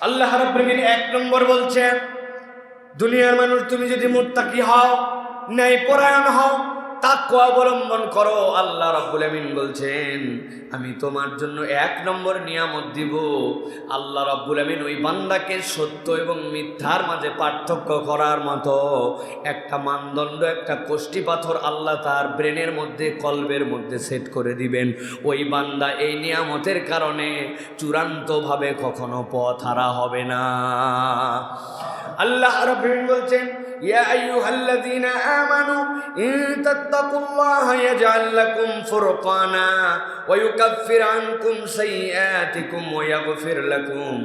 আল্লাহ রাব্বুল আলামিন এক নম্বর বলছেন, দুনিয়ার মানুষ তুমি যদি মুত্তাকি হও, ন্যায়পরায়ণ হও, তাকওয়া অবলম্বন করো, আল্লাহ রাব্বুল আলামিন বলছেন আমি তোমার জন্য এক নম্বর নিয়ামত দিব। আল্লাহ রাব্বুল আলামিন ওই বান্দাকে সত্য এবং মিথ্যার মাঝে পার্থক্য করার মতো একটা মানদণ্ড, একটা কষ্টি পাথর আল্লাহ তার ব্রেনের মধ্যে, কলবের মধ্যে সেট করে দিবেন। ওই বান্দা এই নিয়ামতের কারণে চূড়ান্তভাবে কখনো পথ হারা হবে না। আল্লাহ রাব্বুল আলামিন বলছেন, ইয়া আইয়ুহাল্লাযীনা আমানু ইন তাত্তাকুল্লাহা ইয়াজআল লাকুম ফুরকানা ওয়া ইউকাফির আনকুম সাইয়্যাতিকুম ওয়া ইয়াগফির লাকুম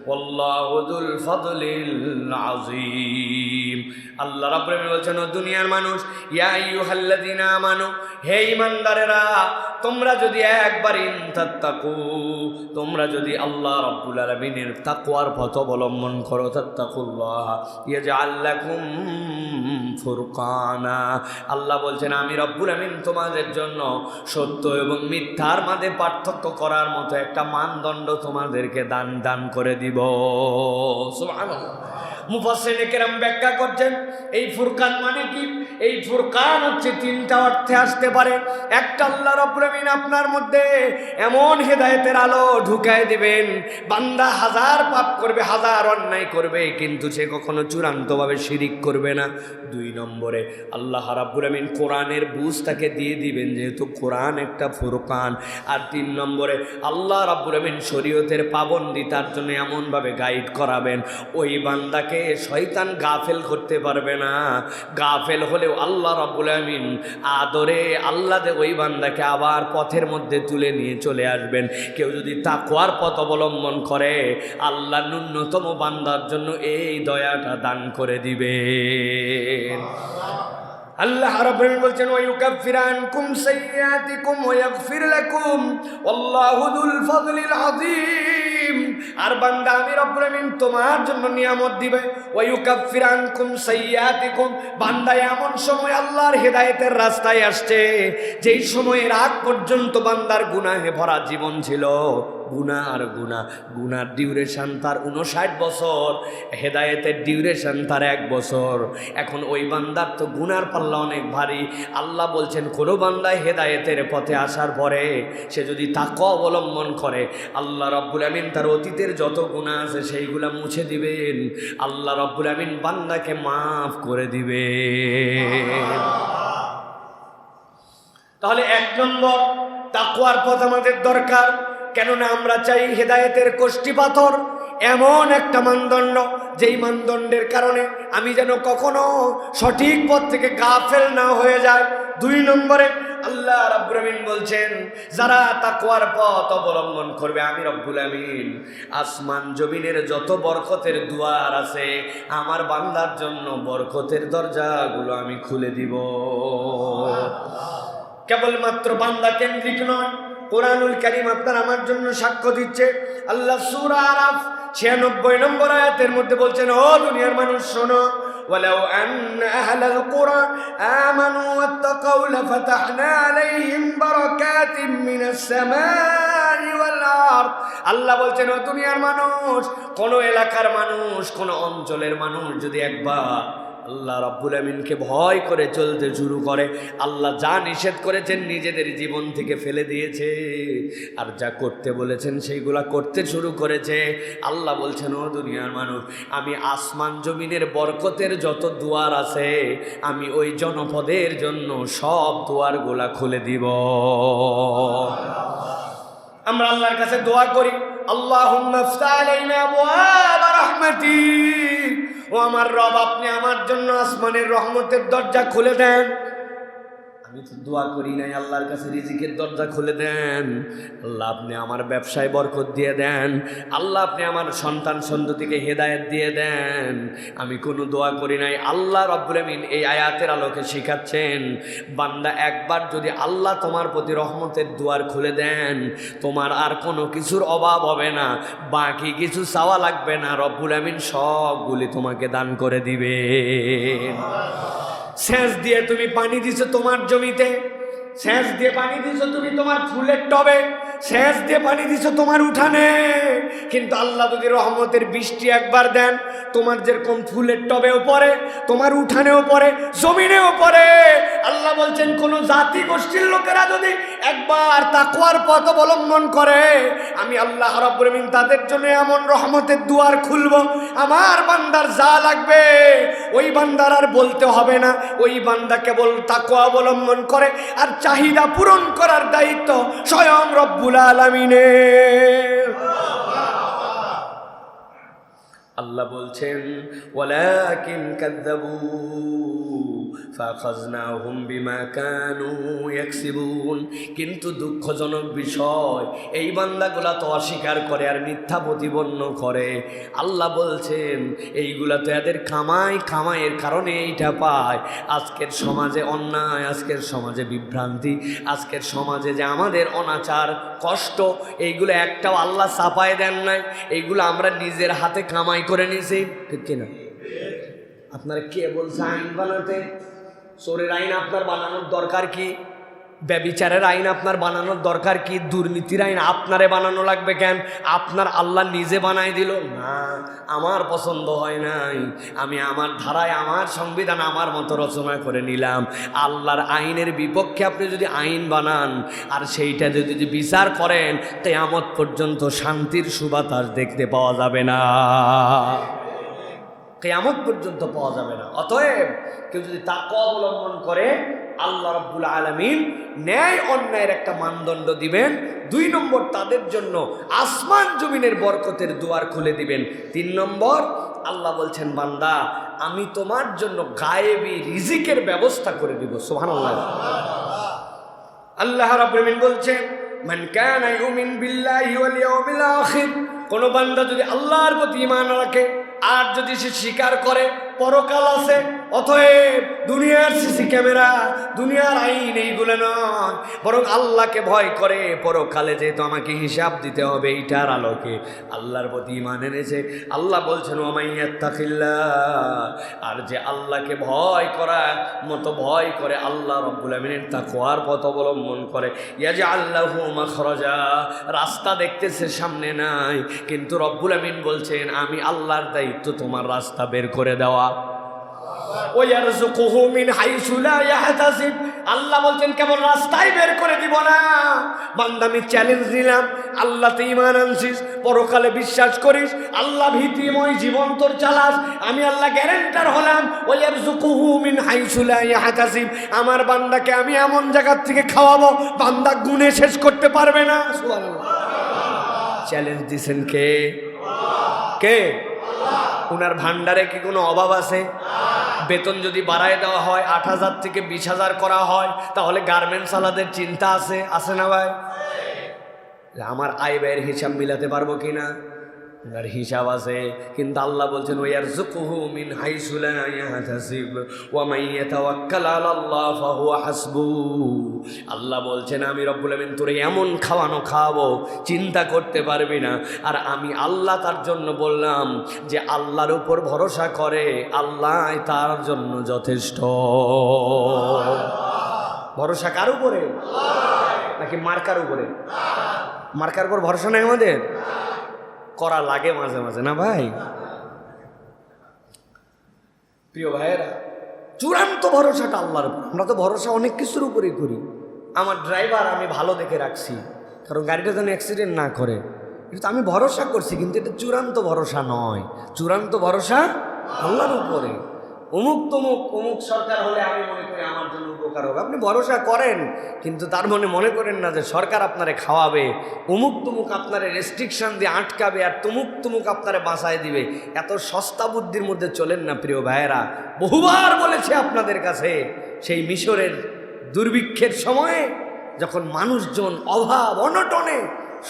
ওয়াল্লাহু যুল ফাদলিল আযীম। আল্লাহ রাব্বুল আলামিন বলছেন, ও দুনিয়ার মানুষ, ইয়া আইয়ুহাল্লাযীনা আমানু, হে ঈমানদারেরা, তোমরা যদি একবার তাত্তাকু, তোমরা যদি আল্লাহ রাব্বুল আলামিনের তাকওয়ার পথ অবলম্বন করো, তাত্তাকুল্লাহ ইয়াজআল লাকুম ফুরকানা, আল্লাহ বলছেন আমি রব্বুল আমিন তোমাদের জন্য সত্য এবং মিথ্যার মাঝে পার্থক্য করার মতো একটা মানদণ্ড তোমাদেরকে দান করে দিব। সুবহানাল্লাহ। মুফাসসিরিনে কেরাম ব্যাখ্যা করছেন এই ফুরকান মানে কি। এই ফুরকান হচ্ছে তিনটা অর্থে আসতে পারে। একটা, আল্লাহ রাব্বুল আমিন আপনার মধ্যে এমন হেদায়েতের আলো ঢুকায় দিবেন, বান্দা হাজার পাপ করবে, হাজার অন্যায় করবে, কিন্তু সে কখনো চূড়ান্তভাবে শিরিক করবে না। দুই নম্বরে, আল্লাহ রাব্বুল আমিন কোরআনের বুঝ তাকে দিয়ে দিবেন, যেহেতু কোরআন একটা ফুরকান। আর তিন নম্বরে, আল্লাহ রাব্বুল আমিন শরীয়তের পাবন্দি তার জন্য এমনভাবে গাইড করাবেন, ওই বান্দাকে শয়তান গাফেল করতে পারবে না। গাফেল হলেও আল্লাহ রাব্বুল আমিন আদরে আল্লাহ ওই বান্দাকে আবার পথের মধ্যে তুলে নিয়ে চলে আসবেন। কেউ যদি তাকওয়ার পথ অবলম্বন করে, আল্লাহ ন্যূনতম বান্দার জন্য এই দয়াটা দান করে দিবেন। আল্লাহ রাব্বুল আলামিন বলছেন, ওয়া ইউকাফির আনকুম সাইয়্যাতিকুম ওয়া ইয়াগফির লাকুম ওয়াল্লাহু যুল ফাদলিল আযীম। আর বান্দা আমি রব্বুল আমিন তোমার জন্য নিয়ামত দিবে। ওয়া ইউকাফির আনকুম সাইয়্যাতিকুম, বান্দা এমন সময় আল্লাহর হেদায়েতের রাস্তায় আসছে যেই সময়ের আগ পর্যন্ত বান্দার গুনাহে ভরা জীবন ছিল। গুনার ডিউরেশন তার 59 বছর, হেদায়েতের ডিউরেশন তার 1 বছর। এখন ওই বান্দার তো গুনার পাল্লা অনেক ভারী। আল্লাহ বলছেন, কোনো বান্দায় হেদায়েতের পথে আসার পরে সে যদি তাকওয়া অবলম্বন করে, আল্লাহ রাব্বুল আমিন তার অতীতের যত গুনাহ আছে সেইগুলা মুছে দিবেন। আল্লাহ রাব্বুল আমিন বান্দাকে মাফ করে দিবেন। তাহলে 1 নম্বর, তাকওয়ার পথ আমাদের দরকার। কেননা আমরা চাই হেদায়েতের কষ্টি পাথর এমন একটা মানদণ্ড, যেই মানদণ্ডের কারণে আমি যেন কখনো সঠিক পথ থেকে গাফেল না হয়ে যায়। 2 নম্বরে, আল্লাহ রাব্বুল আমিন বলছেন, যারা তাকওয়ার পথ অবলম্বন করবে, আমি রব্বুল আমিন আসমান জমিনের যত বরকতের দুয়ার আছে আমার বান্দার জন্য বরকতের দরজাগুলো আমি খুলে দিব। কেবলমাত্র বান্দা কেন্দ্রিক নয়, কোরআনুল কারীম আপনার আমার জন্য সাক্ষ্য দিচ্ছে। আল্লাহ সূরা আরাফ 96 নম্বর আয়াতের মধ্যে বলছেন, ও দুনিয়ার মানুষ শোনো, ওয়ালাউ আন্না আহলাল কুরআন আমানু ওয়াত্তাকাউ লাফাতাহনা আলাইহিম বারাকাতিম মিনাস সামাই ওয়াল আরদ। আল্লাহ বলছেন, ও দুনিয়ার মানুষ, কোন এলাকার মানুষ, কোন অঞ্চলের মানুষ যদি একবার আল্লাহ রাব্বুল আমিনকে ভয় করে চলতে শুরু করে, আল্লাহ যা নিষেধ করেছেন নিজেদের জীবন থেকে ফেলে দিয়েছে, আর যা করতে বলেছেন সেইগুলা করতে শুরু করেছে, আল্লাহ বলছেন, ও দুনিয়ার মানুষ, আমি আসমান জমিনের বরকতের যত দুয়ার আছে আমি ওই জনপদের জন্য সব দুয়ারগুলা খুলে দিব। আমরা আল্লাহর কাছে দোয়া করি, আল্লাহুম্মা ইফতাহ আলাইনা আবওয়াব রাহমাতিক, ও আমার রব, আপনি আমার জন্য আসমানের রহমতের দরজা খুলে দেন। আমি তো দোয়া করি নাই আল্লাহর কাছে রিজিকের দরজা খুলে দেন, আল্লাহ আপনি আমার ব্যবসায় বরকত দিয়ে দেন, আল্লাহ আপনি আমার সন্তান সন্ততিকে হেদায়েত দিয়ে দেন। আমি কোনো দোয়া করি নাই। আল্লাহ রাব্বুল আমিন এই আয়াতের আলোকে শিখাচ্ছেন, বান্দা একবার যদি আল্লাহ তোমার প্রতি রহমতের দুয়ার খুলে দেন, তোমার আর কোনো কিছুর অভাব হবে না, বাকি কিছু চাওয়া লাগবে না, রব্বুল আমিন সবগুলি তোমাকে দান করে দিবে। সেচ দিয়ে তুমি পানি দিছো তোমার জমিতে, সেচ দিয়ে পানি দিছো তুমি তোমার ফুলের টবে, সেচ দিয়ে পানি দিছো তোমার উঠানে, কিন্তু আল্লাহ যদি রহমতের বৃষ্টি একবার দেন, তোমার যেরকম ফুলের টবেও পড়ে, তোমার উঠানেও পড়ে, জমিনেও পড়ে। আল্লাহ বলছেন কোন জাতি গোষ্ঠীর লোকেরা যদি একবার তাকওয়ার পথ অবলম্বন করে, আমি আল্লাহ রাব্বুল আমিন তাদের জন্য এমন রহমতের দুয়ার খুলব, আমার বান্দার যা লাগবে ওই বান্দার আর বলতে হবে না। ওই বান্দা কেবল তাকওয়া অবলম্বন করে, আর চাহিদা পূরণ করার দায়িত্ব স্বয়ং রব্বুল আলামিনের। আল্লাহ বলছেন ওয়ালাকিন কাযযাবু ফাখাযনাহুম বিমা কানু ইয়াকসিবুন। কিন্তু দুঃখজনক বিষয়, এই বান্দাগুলা তো অস্বীকার করে আর মিথ্যা প্রতিপন্ন করে। আল্লাহ বলছেন এইগুলা তো এদের কামাইয়ের কারণে এইটা পায়। আজকের সমাজে অন্যায়, আজকের সমাজে বিভ্রান্তি, আজকের সমাজে যে আমাদের অনাচার কষ্ট, এইগুলো একটাও আল্লাহ চাপায় দেন নাই, এইগুলো আমরা নিজের হাতে কামাই করে নিয়েছি, ঠিক কিনা? আপনারা কে বলছে আইন বানাতে? চোরের আইন আপনার বানানোর দরকার কি? ব্যভিচারের আইন আপনার বানানোর দরকার কি? দুর্নীতির আইন আপনারে বানানো লাগবে কেন? আপনার আল্লাহ নিজে বানাই দিল না। আমার পছন্দ হয় নাই, আমি আমার ধারায় আমার সংবিধান আমার মতো রচনা করে নিলাম। আল্লাহর আইনের বিপক্ষে আপনি যদি আইন বানান আর সেইটা যদি বিচার করেন, কিয়ামত পর্যন্ত শান্তির সুবাতাস দেখতে পাওয়া যাবে না, কিয়ামত পর্যন্ত পাওয়া যাবে না। অতএব কেউ যদি তাকওয়া অবলম্বন করে, আল্লাহ রাব্বুল আলামিন ন্যায় অন্যায়ের একটা মানদণ্ড দিবেন। 2 নম্বর, তাদের জন্য আসমান জমিনের বরকতের দুয়ার খুলে দিবেন। 3 নম্বর, আল্লাহ বলছেন বান্দা আমি তোমার জন্য গায়েবী রিজিকের ব্যবস্থা করে দিব। সুবহানাল্লাহ। আল্লাহ রাব্বুল আলামিন বলছেন মান কানা ইউমিন বিল্লাহি ওয়াল ইয়াউমিল আখির, কোন বান্দা যদি আল্লাহর প্রতি ঈমান রাখে আর যদি সে স্বীকার করে পরকাল আছে, অতএব দুনিয়ার সিসি ক্যামেরা, দুনিয়ার আইন এইগুলো নয়, বরং আল্লাহকে ভয় করে পরকালে যেহেতু আমাকে হিসাব দিতে হবে, এইটার আলোকে আল্লাহর প্রতি ঈমান এনেছে। আল্লাহ বলছেন ওয়া মান ইয়াত্তাকিল্লাহ, আর যে আল্লাহকে ভয় করার মতো ভয় করে, আল্লাহ রাব্বুল আমিনের তাকওয়ার পথ অবলম্বন করে, ইয়াজআল লাহু মাখরাজা, রাস্তা দেখতেছে সামনে নাই, কিন্তু রব্বুল আমিন বলছেন আমি আল্লাহর দায়িত্ব তোমার রাস্তা বের করে দেওয়া। ওয়ারযুকুহু মিন হাইসু লা ইয়াহতাসিব, আল্লাহ বলছেন কেবল রাস্তাই বের করে দিব না, বান্দা আমি চ্যালেঞ্জ দিলাম, আল্লাহতে ঈমান আনছিস, পরকালে বিশ্বাস করিস, আল্লাহ ভীতিময় জীবন তোর চালাস, আমি আল্লাহ গ্যারান্টার হলাম। ওয়ারযুকুহু মিন হাইসু লা ইয়াহতাসিব, আমার বান্দাকে আমি এমন জায়গা থেকে খাওয়াবো বান্দা গুণে শেষ করতে পারবে না। সুবহানাল্লাহ। চ্যালেঞ্জ দিছেন কে? কে? ওনার ভান্ডারে কি কোনো অভাব আছে? বেতন যদি বাড়ায় দেওয়া হয় 8,000 থেকে 20,000 করা হয়, তাহলে গার্মেন্টস আলাদের চিন্তা আছে, আছে না ভাই? আমার আয় ব্যয়ের হিসাব মিলাতে পারবো কিনা? ওনার হিসাব আছে, কিন্তু আল্লাহ বলছেন ওয়ারযুকুহু মিন হাইসু লা ইয়াহতাসিব ওয়া মান ইয়াতাওয়াক্কাল আলাল্লাহ ফাহুয়া হাসবু। আল্লাহ বলছেন আমি রব্বুল আমিন তোরে এমন খাওয়াবো চিন্তা করতে পারবি না। আর আমি আল্লাহ তার জন্য বললাম যে আল্লাহর উপর ভরসা করে, আল্লাহ তার জন্য যথেষ্ট। ভরসা কার উপরে? নাকি মার্কার উপরে? মার্কার উপর ভরসা নেই আমাদের, করা লাগে মাঝে মাঝে না ভাই? প্রিয় ভাইয়েরা, চূড়ান্ত ভরসাটা আল্লাহর উপর। আমরা তো ভরসা অনেক কিছুর উপরেই করি। আমার ড্রাইভার আমি ভালো দেখে রাখছি, কারণ গাড়িটা যেন অ্যাক্সিডেন্ট না করে, এটা আমি ভরসা করছি, কিন্তু এটা চূড়ান্ত ভরসা নয়। চূড়ান্ত ভরসা আল্লাহর উপরে। অমুক সরকার হলে আমি মনে করি আমার জন্য উপকার হবে। আপনি ভরসা করেন, কিন্তু তার মনে করেন না যে সরকার আপনারে খাওয়াবে, অমুক আপনারে রেস্ট্রিকশন দিয়ে আটকাবে, আর তুমুক আপনারে বাঁচায় দিবে। এত সস্তা বুদ্ধির মধ্যে চলেন না প্রিয় ভাইয়েরা। বহুবার বলেছে আপনাদের কাছে, সেই মিশরের দুর্ভিক্ষের সময়ে যখন মানুষজন অভাব অনটনে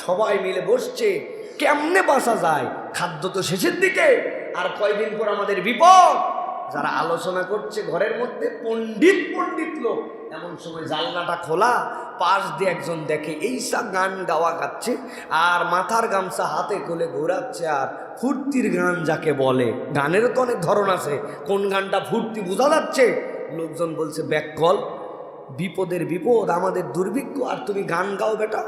সবাই মিলে বসছে, কেমনে বাঁচা যায়, খাদ্য তো শেষের দিকে, আর কয়দিন পর আমাদের বিপদ। যারা আলোচনা করছে ঘরের মধ্যে পণ্ডিত লোক, এমন সময় জানলাটা খোলা, পাশ দিয়ে একজন দেখে এইসা গান গাওয়া গাচ্ছে, আর মাথার গামছা হাতে কোলে ঘোরাচ্ছে, আর ফুর্তির গান যাকে বলে। গানেরও তো অনেক ধরন আছে, কোন গানটা ফুর্তি বোঝা যাচ্ছে। লোকজন বলছে ব্যাককল, বিপদের বিপদ, আমাদের দুর্ভিক্ষ, আর তুমি গান গাও বেটা।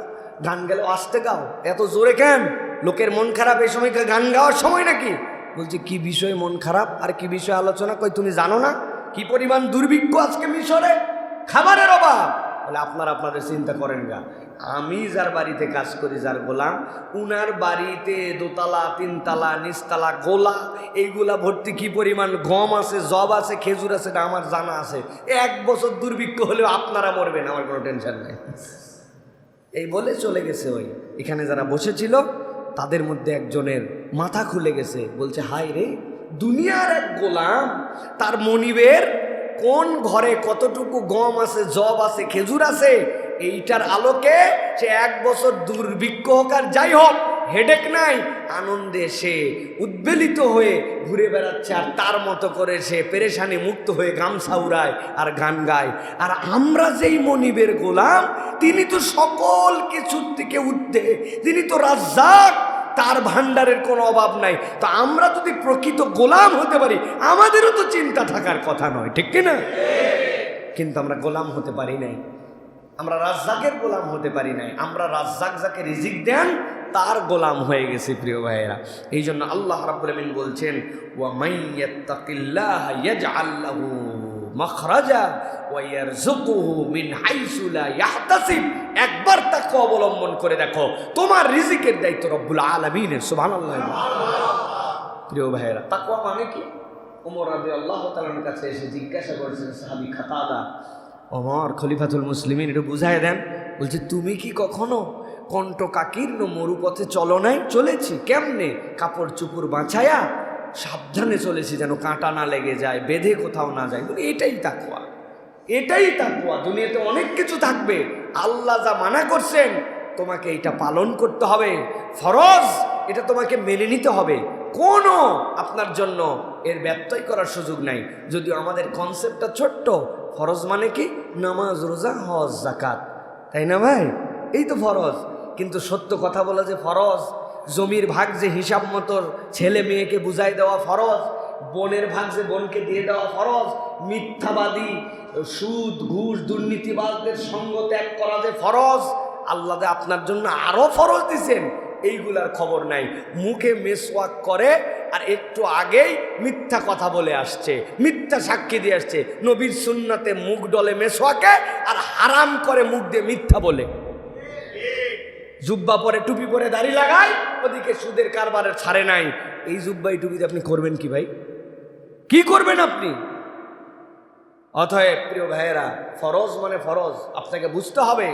গান গেলেও আসতে গাও, এত জোরে কেন? লোকের মন খারাপ এই সময় গান গাওয়ার সময় নাকি? বলছে কি বিষয়ে মন খারাপ আর কি বিষয়ে আলোচনা? কই তুমি জানো না কি পরিমাণ দুর্ভিক্ষ আজকে মিশরে, খাবারের অভাব? বলে আপনারা আপনাদের চিন্তা করেন গা, আমি যার বাড়িতে কাজ করি, যার গোলাম, উনার বাড়িতে দোতলা, তিনতলা, নিচতলা, গোলা, এইগুলা ভর্তি কি পরিমাণ গম আছে, জব আছে, খেজুর আছে, এটা আমার জানা আছে। 1 বছর দুর্ভিক্ষ হলেও আপনারা মরবেন, আমার কোনো টেনশন নেই। এই বলে চলে গেছে। ওই এখানে যারা বসেছিল তাদের মধ্যে একজনের মাথা খুলে গেছে, বলছে হায় রে, দুনিয়ার এক গোলাম, তার মনিবের কোন ঘরে কতটুকু গম আছে, জব আছে, খেজুর আছে, এইটার আলোকে সে 1 বছর দুর্ভিক্ষ হোক আর যাই হোক, হেডেক নাই, আনন্দে সে উদ্বেলিত হয়ে ঘুরে বেড়াচ্ছে, আর তার মতো করে সে পেরেশানি মুক্ত হয়ে গামছা উড়ায় আর গান গায়। আর আমরা যেই মনিবের গোলাম, তিনি তো সকল কিছুর থেকে ঊর্ধ্বে, তিনি তো রাজ্জাক, তার ভান্ডারের কোনো অভাব নাই। তো আমরা যদি প্রকৃত গোলাম হতে পারি, আমাদেরও তো চিন্তা থাকার কথা নয়, ঠিক কিনা? কিন্তু আমরা গোলাম হতে পারি নাই, আমরা রাজ্জাকের গোলাম হতে পারি নাই, আমরা রাজ্জাক যাকে রিজিক দেন তার গোলাম হয়ে গেছি। প্রিয় ভাইয়েরা, এই জন্য আল্লাহ রাব্বুল আমিন বলছেন, ওয়া মাইয়াত্তাকিল্লাহ ইয়াজআল লাহু মাখরাজা ওয়া ইয়ারযুকুহু মিন হাইসু লা ইয়াহতাসিব। একবার তাকওয়া অবলম্বন করে দেখো, তোমার রিজিকের দায়িত্ব রব্বুল আলামিনের। সুবহানাল্লাহ। প্রিয় ভাইয়েরা, তাকওয়া মানে কি? ওমর রাদিয়াল্লাহু তাআলার কাছে এসে জিজ্ঞাসা করেছেন সাহাবী খাতাদা, ওমর খলিফাতুল মুসলিমিন, একটু বুঝায় দেন। বলছে তুমি কি কখনো কণ্টকাকীর্ণ মরুপথে চলো নাই? চলেছি। কেমনে? কাপড় চুপুর বাঁচায়া সাবধানে চলেছি, যেন কাঁটা না লেগে যায়, বেঁধে কোথাও না যায়। এটাই তাকওয়া, এটাই তাকওয়া। দুনিয়াতে অনেক কিছু থাকবে, আল্লাহ যা মানা করছেন তোমাকে এটা পালন করতে হবে, ফরজ, এটা তোমাকে মেনে নিতে হবে। কোনো আপনার জন্য এর ব্যত্যয় করার সুযোগ নাই। যদিও আমাদের কনসেপ্টটা ছোট্ট, ফরজ মানে কি? নামাজ, রোজা, হজ, যাকাত, তাই না ভাই? এই তো ফরজ। কিন্তু সত্য কথা বলা যে ফরজ, জমির ভাগ যে হিসাব মতো ছেলে মেয়েকে বুঝাই দেওয়া ফরজ, বোনের ভাগ যে বোনকে দিয়ে দেওয়া ফরজ, মিথ্যাবাদী, সুদ, ঘুষ, দুর্নীতিবাজদের সঙ্গ ত্যাগ করা যে ফরজ, আল্লাহ আপনার জন্য আরো ফরজ দিছেন, এইগুলার খবর নাই। মুখে মেসওয়াক করে আর একটু আগেই মিথ্যা কথা বলে আসছে, মিথ্যা সাক্ষী দিয়ে আসছে। নবীর সুন্নাতে মুখ ডলে মেসওয়াকে, আর হারাম করে মুখ দিয়ে মিথ্যা বলে। জুব্বা পরে, টুপি পরে, দাড়ি লাগায়, ওদিকে সুদের কারবারের ছাড়ে নাই। এই জুব্বাই টুপিতে আপনি করবেন কি ভাই? কি করবেন আপনি? অতএব প্রিয় ভাইয়েরা, ফরজ মানে ফরজ, আপনাকে বুঝতে হবে।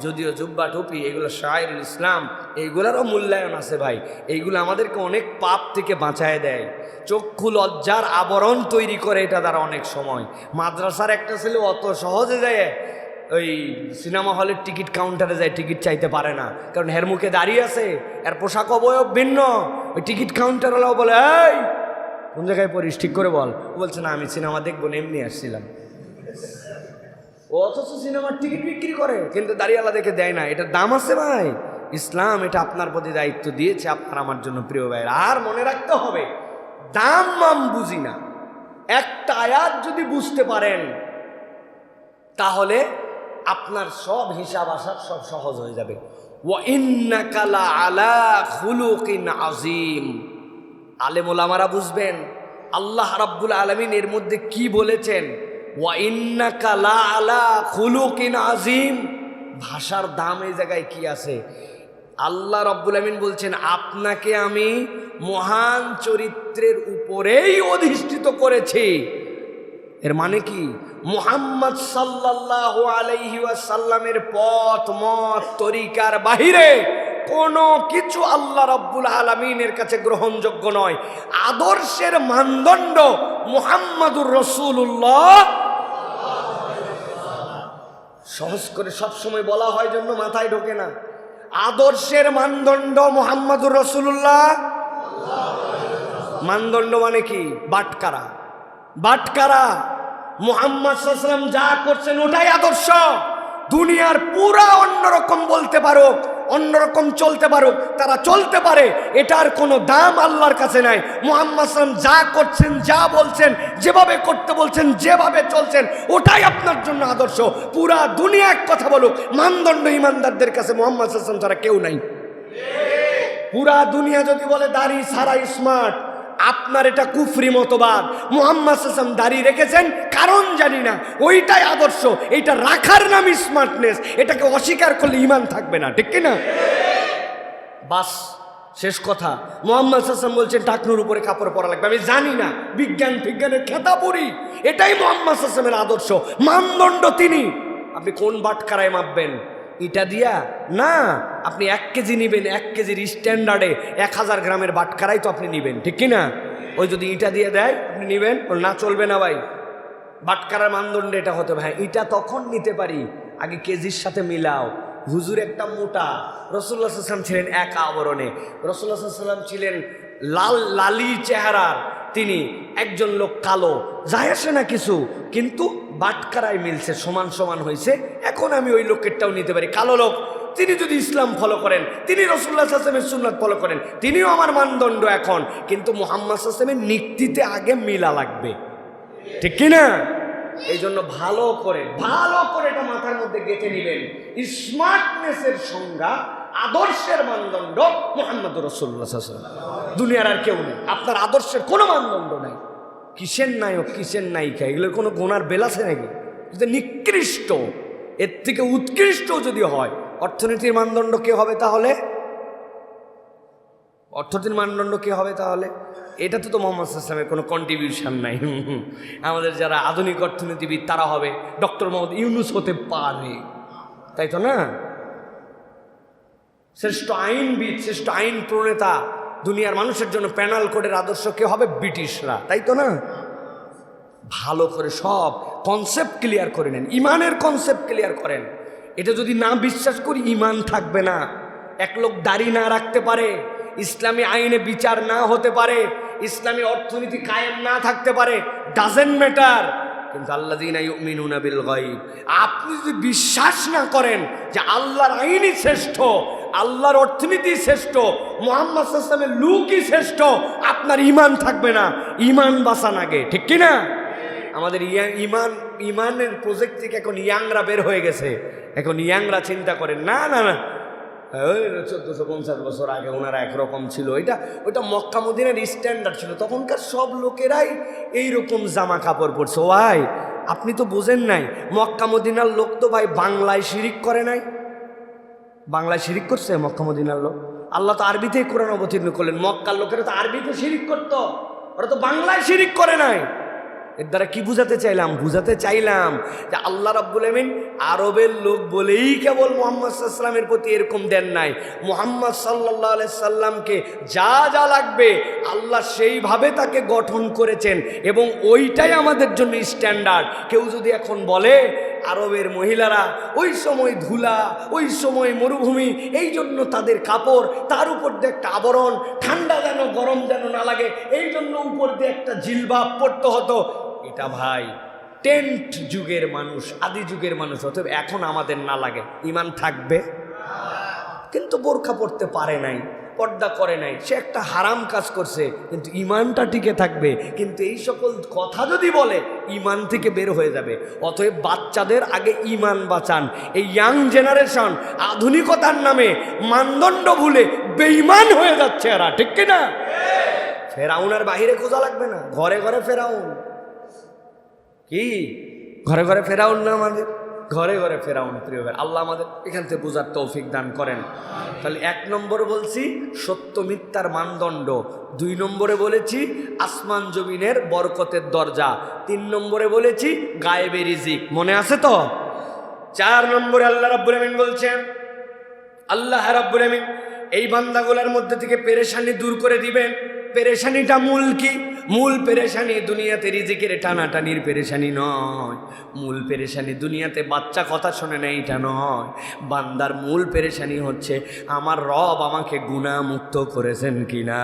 যদিও জুব্বা টুপি এগুলো শায়রুল ইসলাম, এইগুলোরও মূল্যায়ন আছে ভাই। এইগুলো আমাদেরকে অনেক পাপ থেকে বাঁচায় দেয়, চক্ষু লজ্জার আবরণ তৈরি করে এটা দ্বারা অনেক সময়। মাদ্রাসার একটা ছেলে অত সহজে যায় ওই সিনেমা হলের টিকিট কাউন্টারে যায়, টিকিট চাইতে পারে না, কারণ এর মুখে দাঁড়িয়ে আছে, এর পোশাক অবয়ব ভিন্ন। ওই টিকিট কাউন্টারওয়ালাও বলে, এই কোন জায়গায় পড়িস, ঠিক করে বল। ও বলছে না, আমি সিনেমা দেখবো না, এমনি আসছিলাম। ও অথচ সিনেমার টিকিট বিক্রি করে, কিন্তু দাঁড়িয়ালা দেখে দেয় না। এটার দাম আছে ভাই। ইসলাম এটা আপনার প্রতি দায়িত্ব দিয়েছে, আপনার আমার জন্য। প্রিয় ভাইয়েরা, আর মনে রাখতে হবে, দাম মাম বুঝি না, একটা আয়াত যদি বুঝতে পারেন তাহলে আপনার সব হিসাব আসার সব সহজ হয়ে যাবে। ওয়া ইন্নাকা লা আলা খুলুকিন আযীম। আলেম ওলামারা বুঝবেন আল্লাহ রাব্বুল আলামিন এর মধ্যে কি বলেছেন। ওয়া ইন্নাকা লা আলা খুলুকিন আযীম, ভাষার দাম এই জায়গায় কি আছে? আল্লাহ রাব্বুল আলামিন বলছেন, আপনাকে আমি মহান চরিত্রের উপরেই অধিষ্ঠিত করেছি। এর মানে কি? মুহাম্মদ সাল্লাল্লাহু আলাইহি ওয়াসাল্লামের পথ মত তরিকার বাহিরে কোনো কিছু আল্লাহ রাব্বুল আলামিনের কাছে গ্রহণযোগ্য নয়। আদর্শের মানদণ্ড মুহাম্মাদুর রাসূলুল্লাহ। সহজ করে সবসময় বলা হয় জন্য মাথায় ঢোকে না। আদর্শের মানদণ্ড মুহাম্মাদুর রাসূলুল্লাহ। মানদণ্ড মানে কি? বাটকারা, বাটকারা। মুহাম্মদ সাল্লাল্লাহু আলাইহি ওয়াসাল্লাম যা করছেন ওটাই আদর্শ। দুনিয়ার পুরা অন্যরকম বলতে পারো, অন্যরকম চলতে পারুক, তারা চলতে পারে, এটার কোনো দাম আল্লাহর কাছে নাই। মুহাম্মদ সাল্লাল্লাহু আলাইহি ওয়াসাল্লাম যা করছেন, যা বলছেন, যেভাবে করতে বলছেন, যেভাবে চলছেন, ওটাই আপনার জন্য আদর্শ। পুরা দুনিয়া এক কথা বলুক, মানদণ্ড ইমানদারদের কাছে মুহাম্মদ সাল্লাল্লাহু আলাইহি ওয়াসাল্লাম ছাড়া কেউ নাই। পুরা দুনিয়া যদি বলে দাড়ি ছাড়া স্মার্ট, আপনার এটা কুফরি মতবাদ। মুহাম্মদ সাল্লাল্লাহু আলাইহি ওয়াসাল্লাম দাড়ি রেখেছেন, কারণ জানি না, ওইটাই আদর্শ। এইটা রাখার নাম স্মার্টনেস, এটাকে অস্বীকার করলে ঈমান থাকবে না, ঠিক কি না? বাস, শেষ কথা। মুহাম্মদ সাল্লাল্লাহু আলাইহি ওয়াসাল্লাম বলছেন টাকনুর উপরে কাপড় পরা লাগবে। আমি জানি না, বিজ্ঞানের খেতা পড়ি, এটাই মুহাম্মদ সাল্লাল্লাহু আলাইহি ওয়াসাল্লামের আদর্শ, মানদণ্ড তিনি। আপনি কোন বাটখারায় মাপবেন? ইটা দিয়া না, আপনি 1 কেজি নেবেন, 1 কেজির স্ট্যান্ডার্ডে 1000 গ্রামের বাটখারাই তো আপনি নেবেন, ঠিক কি না? ওই যদি ইটা দিয়ে দেয় আপনি নেবেন, ওর না চলবে না ভাই। বাটখারার মানদণ্ড এটা হতে হবে। হ্যাঁ, ইটা তখন নিতে পারি, আগে কেজির সাথে মিলাও। হুজুর একটা মোটা, রাসূলুল্লাহ সাল্লাল্লাহু আলাইহি ওয়াসাল্লাম ছিলেন এক আবরণে, রাসূলুল্লাহ সাল্লাল্লাহু আলাইহি ওয়াসাল্লাম ছিলেন লালি চেহারার, তিনি একজন লোক কালো, যায় আসে না কিছু, কিন্তু বাটখারায় মিলছে, সমান সমান হয়েছে। এখন আমি ওই লোকেরটাও নিতে পারি, কালো লোক, তিনি যদি ইসলাম ফলো করেন, তিনি রাসূলুল্লাহ সাল্লাল্লাহু আলাইহি ওয়াসাল্লামের সুন্নাত ফলো করেন, তিনিও আমার মানদণ্ড এখন। কিন্তু মুহাম্মদ সাল্লাল্লাহু আলাইহি ওয়াসাল্লামের নীতিতে আগে মিলা লাগবে, ঠিক কি না? এই জন্য ভালো করে এটা মাথার মধ্যে গেঁথে নেবেন। স্মার্টনেসের সংজ্ঞা, আদর্শের মানদণ্ড মুহাম্মদুর রাসূলুল্লাহ সাল্লাল্লাহু আলাইহি ওয়াসাল্লাম, দুনিয়ার আর কেউ নেই। আপনার আদর্শের কোনো মানদণ্ড নাই। কিসের নায়ক, কিসের নায়িকা, এগুলোর কোনো গোনার বেল আছে নাকি? যদি নিকৃষ্ট, এর থেকে উৎকৃষ্ট যদি হয়, অর্থনীতির মানদণ্ড কে হবে তাহলে? অর্থনীতির মানদণ্ড কে হবে তাহলে? এটা তো মুহাম্মদ সাল্লাল্লাহু আলাইহি ওয়াসাল্লামের কোনো কন্ট্রিবিউশন নাই। আমাদের যারা আধুনিক অর্থনীতিবিদ তারা হবে, ডক্টর মোহাম্মদ ইউনূস হতে পারে, তাই তো না? শ্রেষ্ঠ আইনবিদ, শ্রেষ্ঠ আইন প্রণেতা, দুনিয়ার মানুষের জন্য প্যানাল কোডের আদর্শ কে হবে? ব্রিটিশরা, তাই তো না? ভালো করে সব কনসেপ্ট ক্লিয়ার করে নেন, ইমানের কনসেপ্ট ক্লিয়ার করেন। এটা যদি না বিশ্বাস করি, ইমান থাকবে না। এক লোক দাড়ি না রাখতে পারে, ইসলামী আইনে বিচার না হতে পারে, ইসলামী অর্থনীতি কায়েম না থাকতে পারে, ডাজেন্ট ম্যাটার। কিন্তু আল্লাযীনা ইউমিনুনা বিল গায়ব, আপনি যদি বিশ্বাস না করেন যে আল্লাহর আইনই শ্রেষ্ঠ, আল্লাহর অর্থনীতি শ্রেষ্ঠ, মুহাম্মদ সাল্লাল্লাহু আলাইহি ওয়াসাল্লামের লুকই শ্রেষ্ঠ, আপনার ইমান থাকবে না। ইমান বাঁচান আগে, ঠিক কি না? আমাদের ইমানের প্রজেক্ট থেকে এখন ইয়াংরা বের হয়ে গেছে। এখন ইয়াংরা চিন্তা করেন, না না না, 1450 বছর আগে ওনারা একরকম ছিল, ওইটা মক্কা মদিনার স্ট্যান্ডার্ড ছিল, তখনকার সব লোকেরাই এইরকম জামা কাপড় পরছে। ভাই আপনি তো বোঝেন নাই, মক্কা মদিনার লোক তো ভাই বাংলায় শিরিক করে নাই। বাংলায় শিরিক করছে মক্কা মদিনার লোক? আল্লাহ তো আরবিতেই কোরআন অবতীর্ণ করলেন, মক্কার লোকেরা তো আরবিতে শিরিক করতো, ওরা তো বাংলায় শিরিক করে নাই। এর দ্বারা কি বুঝাতে চাইলাম? বুঝাতে চাইলাম যে আল্লাহ রাব্বুল আমিন আরবের লোক বলেই কেবল মুহাম্মদ সাল্লাল্লাহু আলাইহি ওয়াসাল্লামের প্রতি এরকম দেন নাই। মুহাম্মদ সাল্লাল্লাহু আলাইহি সাল্লামকে যা যা লাগবে আল্লাহ সেইভাবে তাকে গঠন করেছেন, এবং ওইটাই আমাদের জন্য স্ট্যান্ডার্ড। কেউ যদি এখন বলে আরবের মহিলারা ওই সময় ধুলা, ওই সময় মরুভূমি, এই জন্য তাদের কাপড়, তার উপর দিয়ে একটা আবরণ, ঠান্ডা যেন গরম যেন না লাগে, এই জন্য উপর দিয়ে একটা জিলবাব পরতে হতো, এটা ভাই টেন্ট যুগের মানুষ, আদি যুগের মানুষ। অতএব এখন আমাদের না লাগে, ইমান থাকবে। কিন্তু বোরকা পড়তে পারে নাই, পর্দা করে নাই, সে একটা হারাম কাজ করছে, কিন্তু ইমানটা টিকে থাকবে। কিন্তু এই সকল কথা যদি বলে, ইমান থেকে বের হয়ে যাবে। অতএব বাচ্চাদের আগে ইমান বাঁচান। এই ইয়াং জেনারেশন আধুনিকতার নামে মানদণ্ড ভুলে বেঈমান হয়ে যাচ্ছে এরা, ঠিক কিনা? ফেরাউন আর বাহিরে খোঁজা লাগবে না, ঘরে ঘরে ফেরাউন। কি ঘরে ঘরে ফেরাউন না, আমাদের ঘরে ঘরে ফেরাউন। প্রিয় ভাই, আল্লাহ আমাদের এখান থেকে বোঝার তৌফিক দান করেন। তাহলে 1 নম্বর বলছি সত্য মিথ্যার মানদণ্ড, 2 নম্বরে বলেছি আসমান জমিনের বরকতের দরজা, 3 নম্বরে বলেছি গায়েবে রিজিক, মনে আছে তো? 4 নম্বরে আল্লাহ রাব্বুল আমিন বলছেন, আল্লাহ রাব্বুল আমিন এই বান্দাগুলোর মধ্যে থেকে পেরেশানি দূর করে দিবেন। পেরেশানিটা মূল কি? মূল পেরেশানি দুনিয়াতে রিজিকের টানাটানির পেরেশানি নয়, মূল পেরেশানি দুনিয়াতে বাচ্চা কথা শোনে না এইটা নয়। বান্দার মূল পেরেশানি হচ্ছে আমার রব আমাকে গুনাহমুক্ত করেছেন কিনা।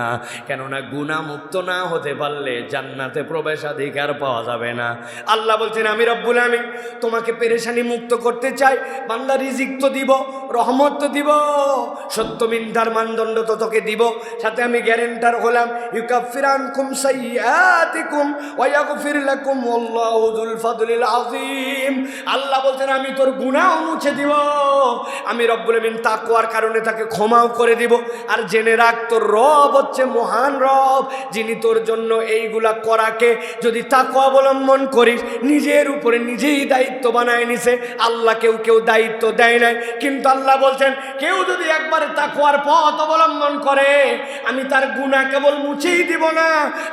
কেননা গুনাহমুক্ত না হতে পারলে জান্নাতে প্রবেশাধিকার পাওয়া যাবে না। আল্লাহ বলছেন আমি রব্বুল আমিন তোমাকে পেরেশানি মুক্ত করতে চাই, বান্দা রিজিক তো দিব, রহমত তো দিব, সত্য মিথ্যার মানদণ্ড তো তোকে দিব, সাথে আমি গ্যারেন্টার হলাম ইউকাফির আনকুম সাইয়্যাতিকুম ওয়া ইয়াগফির লাকুম আল্লাহু যুল ফাদলিল আযীম। আল্লাহ বলছেন আমি তোর গুনাহ মুছে দিব, আমি রব্বুল আমিন তাকওয়ার কারণে তাকে ক্ষমাও করে দিব। আর জেনে রাখ তোর রব হচ্ছে মহান রব, যিনি তোর জন্য এইগুলা করাকে যদি তাকওয়া অবলম্বন করিস নিজের উপরে নিজেই দায়িত্ব বানায় নিছে। আল্লাহ কেউ দায়িত্ব দেয় নাই, কিন্তু আল্লাহ বলছেন কেউ যদি একবারে তাকওয়ার পথ অবলম্বন করে আমি তার গুনাহ কেবল মুছেই দিব না,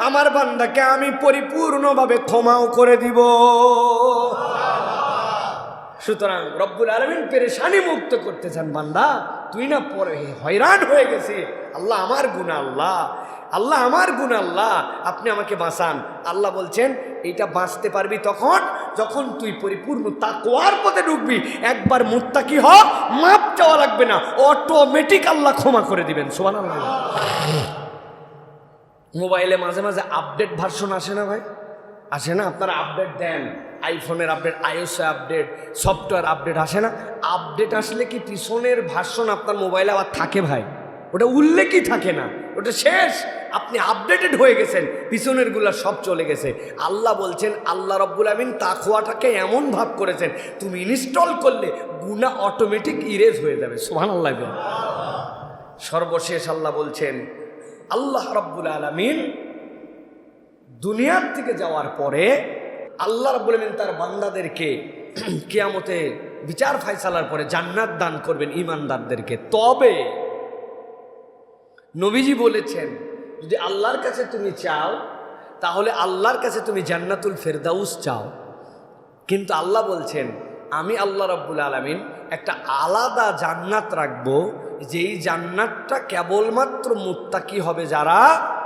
আমার বান্দাকে আমি পরিপূর্ণভাবে ক্ষমাও করে দিব। সুতরাং রব্বুল আলামিন পেরেশানি মুক্ত করতে চান, বান্দা তুই না পরে হয়রান হয়ে গেছে, আল্লাহ আমার গুনাহ, আল্লাহ আমার গুনাহ, আল্লাহ আপনি আমাকে বাঁচান। আল্লাহ বলছেন এইটা বাঁচতে পারবি তখন যখন তুই পরিপূর্ণ তাকওয়ার পথে ঢুকবি। একবার মুত্তাকি হ, মাপ চাওয়া লাগবে না, অটোমেটিক আল্লাহ ক্ষমা করে দিবেন। সুবহানাল্লাহ। মোবাইলে মাঝে মাঝে আপডেট ভার্সন আসে না ভাই, আসে না? আপনারা আপডেট দেন, আইফোনের update, iOS update, software update আসে না? আপডেট আসলে কি পিছনের ভার্সন আপনার মোবাইলে আবার থাকে ভাই? ওটা উল্লেখই থাকে না, ওটা শেষ, আপনি আপডেটেড হয়ে গেছেন, পিছনের গুলা সব চলে গেছে। আল্লাহ বলছেন, আল্লাহ রব্বুল আমিন তাকওয়াটাকে এমন ভাব করেছেন তুমি ইনস্টল করলে গুনাহ অটোমেটিক ইরেজ হয়ে যাবে। সুবহানাল্লাহ। সর্বশেষ আল্লাহ বলছেন, আল্লাহ রব্বুল আলামিন দুনিয়ার থেকে যাওয়ার পরে আল্লাহ রাব্বুল আমিন তার বান্দাদেরকে কিয়ামতে বিচার ফায়সালার পরে জান্নাত দান করবেন ঈমানদারদেরকে। তবে নবীজি বলেছেন যদি আল্লাহর কাছে তুমি চাও তাহলে আল্লাহর কাছে তুমি জান্নাতুল ফেরদাউস চাও, কিন্তু আল্লাহ বলছেন আমি আল্লাহ রাব্বুল আলামিন একটা আলাদা জান্নাত রাখবো, যেই জান্নাতটা কেবলমাত্র মুত্তাকি হবে, যারা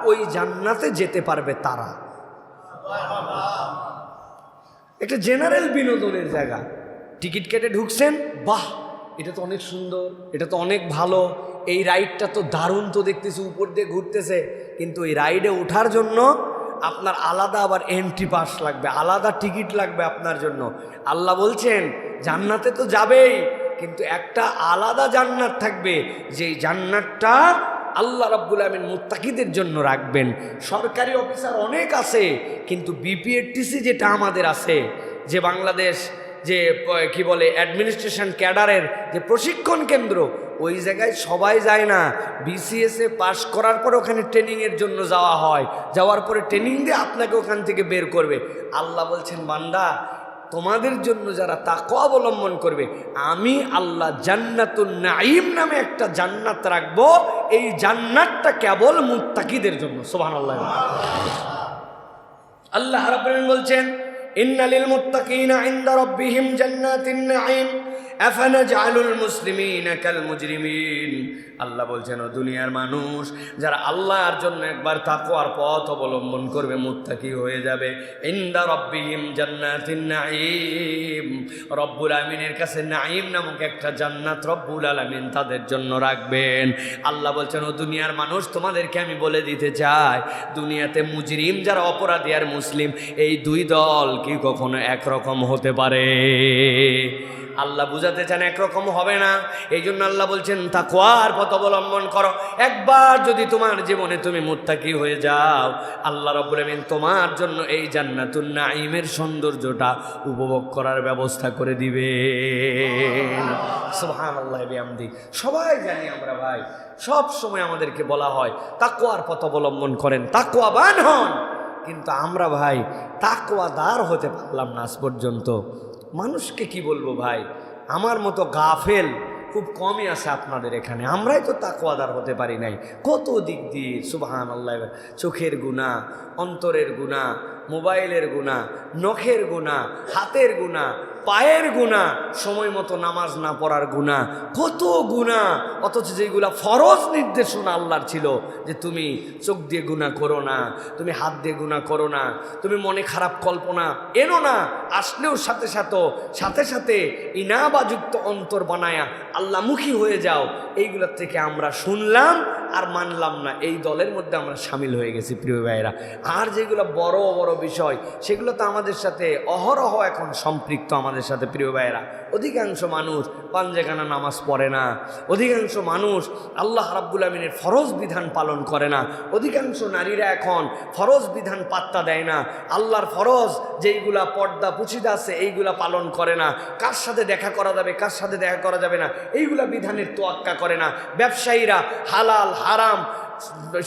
ওই জান্নাতে যেতে পারবে তারা। একটা জেনারেল বিনোদনের জায়গা, টিকিট কেটে ঢুকছেন, বাহ এটা তো অনেক সুন্দর, এটা তো অনেক ভালো, এই রাইডটা তো দারুণ, তো দেখতেছি উপর দিয়ে ঘুরতেছে, কিন্তু এই রাইডে ওঠার জন্য আপনার আলাদা আবার এন্ট্রি পাস লাগবে, আলাদা টিকিট লাগবে আপনার জন্য। আল্লাহ বলছেন জান্নাতে তো যাবেই, কিন্তু একটা আলাদা জান্নাত থাকবে, যেই জান্নাতটা আল্লাহ রাব্বুল আমিন মুত্তাকিদের জন্য রাখবেন। সরকারি অফিসার অনেক আছে, কিন্তু বিপিএটিসি যেটা আমাদের আছে, যে বাংলাদেশ যে কি বলে অ্যাডমিনিস্ট্রেশন ক্যাডারের যে প্রশিক্ষণ কেন্দ্র, ওই জায়গায় সবাই যায় না। বিসিএসে পাশ করার পর ওখানে ট্রেনিংয়ের জন্য যাওয়া হয়, যাওয়ার পরে ট্রেনিং দিয়ে আপনাকে ওখান থেকে বের করবে। আল্লাহ বলছেন বান্দা তোমাদের জন্য যারা তাকওয়া অবলম্বন করবে আমি আল্লাহ জান্নাতুন নাঈম নামে একটা জান্নাত রাখবো, এই জান্নাতটা কেবল মুত্তাকিদের জন্য। সুবহানাল্লাহ। আল্লাহ রাব্বুল আলামিন বলছেন ইন্নালিল মুত্তাকিনা ইনদা রাব্বিহিম জান্নাতুন নাঈম আফানাজআলুল মুসলিমিনা কাল মুজরিমিন। আল্লাহ বলছেন ও দুনিয়ার মানুষ, যারা আল্লাহর জন্য একবার তাকওয়ার পথ অবলম্বন করবে মুত্তাকি হয়ে যাবে। ইনদা রাব্বিহিম জান্নাতুন নাঈম, রব্বুল আমিনের কাছে নাঈম নামক একটা জান্নাত রব্বুল আলামিন তাদের জন্য রাখবেন। আল্লাহ বলছেন ও দুনিয়ার মানুষ, তোমাদেরকে আমি বলে দিতে চাই দুনিয়াতে মুজরিম যারা অপরাধী আর মুসলিম, এই দুই দল কি কখনো একরকম হতে পারে? আল্লাহ বুঝাতে চান একরকম হবে না। এই জন্য আল্লাহ বলছেন তাকওয়ার পথ অবলম্বন করো। একবার যদি তোমার জীবনে তুমি মুত্তাকি হয়ে যাও, আল্লাহ রাব্বুল আমিন তোমার জন্য এই জান্নাতুন নাঈমের সৌন্দর্যটা উপভোগ করার ব্যবস্থা করে দিবেন। সুবহানাল্লাহ বিহামদি। সবাই জানি আমরা ভাই, সব সময় আমাদেরকে বলা হয় তাকওয়ার পথ অবলম্বন করেন, তাকওয়াবান হন, কিন্তু আমরা ভাই তাকওয়াদার হতে পারলাম না আজ পর্যন্ত। মানুষকে কি বলবো ভাই, আমার মতো গাফেল খুব কমই আছে আপনাদের এখানে। আমরাই তো তাকওয়াদার হতে পারি নাই কত দিক দিয়ে। সুবহানাল্লাহ। চোখের গুনাহ, অন্তরের গুনাহ, মোবাইলের গুনাহ, নখের গুনাহ, হাতের গুনাহ, পায়ের গুনাহ, সময় মতো নামাজ না পড়ার গুনাহ, কত গুনাহ। অথচ যেগুলা ফরজ নির্দেশনা আল্লাহর ছিল যে তুমি চোখ দিয়ে গুনাহ করো না, তুমি হাত দিয়ে গুনাহ করো না, তুমি মনে খারাপ কল্পনা এনো না, আসলেও সাথে সাথে সাথে ইনাবাযুক্ত অন্তর বানায়া আল্লাহমুখী হয়ে যাও। এইগুলোর থেকে আমরা শুনলাম আর মানলাম না, এই দলের মধ্যে আমরা সামিল হয়ে গেছি প্রিয় ভাইয়েরা। আর যেগুলো বড় বড় বিষয় সেগুলো তো আমাদের সাথে অহরহ এখন সম্পৃক্ত আমাদের সাথে প্রিয় ভাইয়েরা। অধিকাংশ মানুষ পাঞ্জেখানা নামাজ পড়ে না, অধিকাংশ মানুষ আল্লাহ রাব্বুল আমিনের ফরজ বিধান পালন করে না, অধিকাংশ নারীরা এখন ফরজ বিধান পাত্তা দেয় না, আল্লাহর ফরজ যেইগুলা পর্দা পুছিদা আছে এইগুলা পালন করে না, কার সাথে দেখা করা যাবে কার সাথে দেখা করা যাবে না এইগুলা বিধানের তোয়াক্কা করে না। ব্যবসায়ীরা হালাল হারাম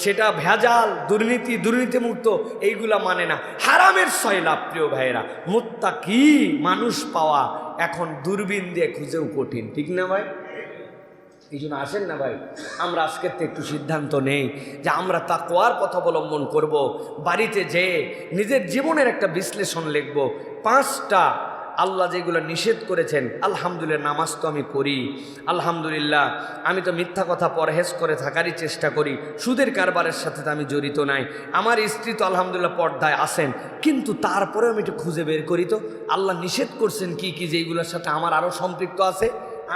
সেটা ভেজাল দুর্নীতিমুক্ত এইগুলা মানে না, হারামের সয়লাভ প্রিয় ভাইয়েরা। মুত্তাকি মানুষ পাওয়া এখন দূরবীন দিয়ে খুঁজেও কঠিন, ঠিক না ভাই? এই জন্য আসেন না ভাই, আমরা আজকের তো একটু সিদ্ধান্ত নেই যে আমরা তাকওয়ার পথ অবলম্বন করব। বাড়িতে যেয়ে নিজের জীবনের একটা বিশ্লেষণ লিখব। 5টা আল্লাহ যেগুলো নিষেধ করেছেন, আলহামদুলিল্লাহ নামাজ তো আমি পড়ি, আলহামদুলিল্লাহ আমি তো মিথ্যা কথা পরহেজ করে থাকারই চেষ্টা করি, সুদের কারবারের সাথে তো আমি জড়িত নাই, আমার স্ত্রী তো আলহামদুলিল্লাহ পর্দায় আসেন, কিন্তু তারপরেও আমি একটু খুঁজে বের করি তো আল্লাহ নিষেধ করছেন কি কি যেইগুলোর সাথে আমার আরও সম্পৃক্ত আছে।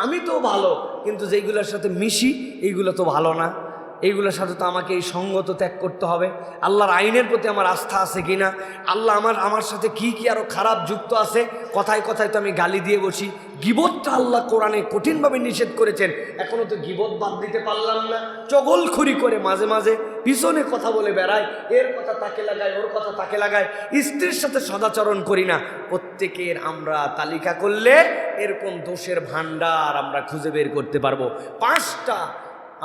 আমি তো ভালো, কিন্তু যেইগুলোর সাথে মিশি এইগুলো তো ভালো না, এইগুলোর সাথে তো আমাকে এই সঙ্গত ত্যাগ করতে হবে। আল্লাহর আইনের প্রতি আমার আস্থা আছে কি না, আল্লাহ আমার সাথে কি কি আরও খারাপ যুক্ত আছে, কথায় কথায় তো আমি গালি দিয়ে বসি। গিবতটা আল্লাহ কোরআনে কঠিনভাবে নিষেধ করেছেন, এখনও তো গিবত বাদ দিতে পারলাম না। চগলখড়ি করে মাঝে মাঝে পিছনে কথা বলে বেড়ায়, এর কথা তাকে লাগায় ওর কথা তাকে লাগায়, স্ত্রীর সাথে সদাচরণ করি না। প্রত্যেকের আমরা তালিকা করলে এরকম দোষের ভান্ডার আমরা খুঁজে বের করতে পারবো। 5টা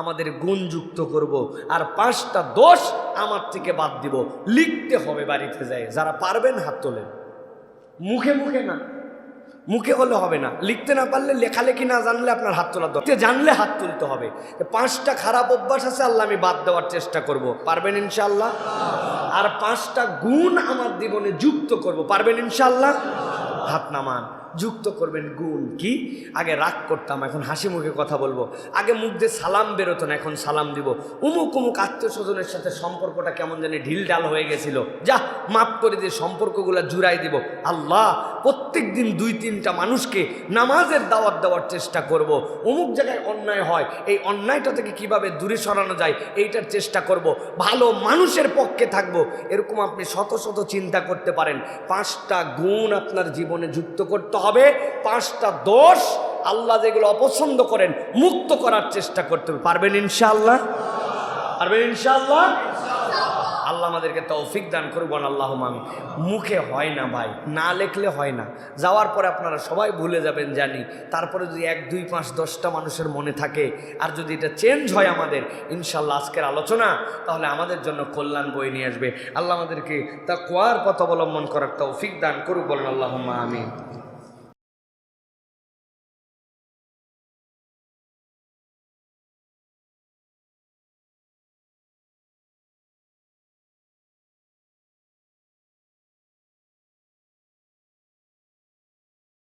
আমাদের গুণযুক্ত করব, আর 5টা দোষ আমার থেকে বাদ দিব। লিখতে হবে বাড়িতে যায়, যারা পারবেন হাত তোলেন, মুখে মুখে না, মুখে হলে হবে না, লিখতে না পারলে লেখালেখি না জানলে আপনার হাত তোলা দরকার, জানলে হাত তুলতে হবে। 5টা খারাপ অভ্যাস আছে আল্লাহ আমি বাদ দেওয়ার চেষ্টা করব, পারবেন ইনশাআল্লাহ? আর 5টা গুণ আমার জীবনে যুক্ত করব, পারবেন ইনশাআল্লাহ? হাত নামান, যুক্ত করবেন গুণ কি? আগে রাগ করতাম, এখন হাসি মুখে কথা বলবো। আগে মুখ দিয়ে সালাম বেরোতো না, এখন সালাম দিব। উমুক আত্মীয় স্বজনের সাথে সম্পর্কটা কেমন জানি ঢিল ঢাল হয়ে গেছিল, যা মাফ করে দিয়ে সম্পর্কগুলো জুড়াই দিব। আল্লাহ প্রত্যেক দিন 2-3টা মানুষকে নামাজের দাওয়াত দেওয়ার চেষ্টা করব। অমুক জায়গায় অন্যায় হয়, এই অন্যায়টা থেকে কিভাবে দূরে সরানো যায় এইটার চেষ্টা করব। ভালো মানুষের পক্ষে থাকবো। এরকম আপনি শত শত চিন্তা করতে পারেন। 5টা গুণ আপনার জীবনে যুক্ত করতে হবে, 5টা দোষ আল্লাহ যেগুলো অপছন্দ করেন মুক্ত করার চেষ্টা করতে হবে। পারবেন ইনশাআল্লাহ? পারবেন ইনশাআল্লাহ? আল্লাহ আমাদেরকে তৌফিক দান করুন, আল্লাহুম্মা আমিন। মুখে হয় না ভাই, না লেখলে হয় না। যাওয়ার পরে আপনারা সবাই ভুলে যাবেন জানি, তারপরে যদি 1, 2, 5, 10টা মানুষের মনে থাকে, আর যদি এটা চেঞ্জ হয় আমাদের ইনশাআল্লাহ আজকের আলোচনা, তাহলে আমাদের জন্য কল্যাণ বয়ে নিয়ে আসবে। আল্লাহ আমাদেরকে তাকওয়ার পথ অবলম্বন করার তৌফিক দান করুন, বলেন আল্লাহুম্মা আমিন।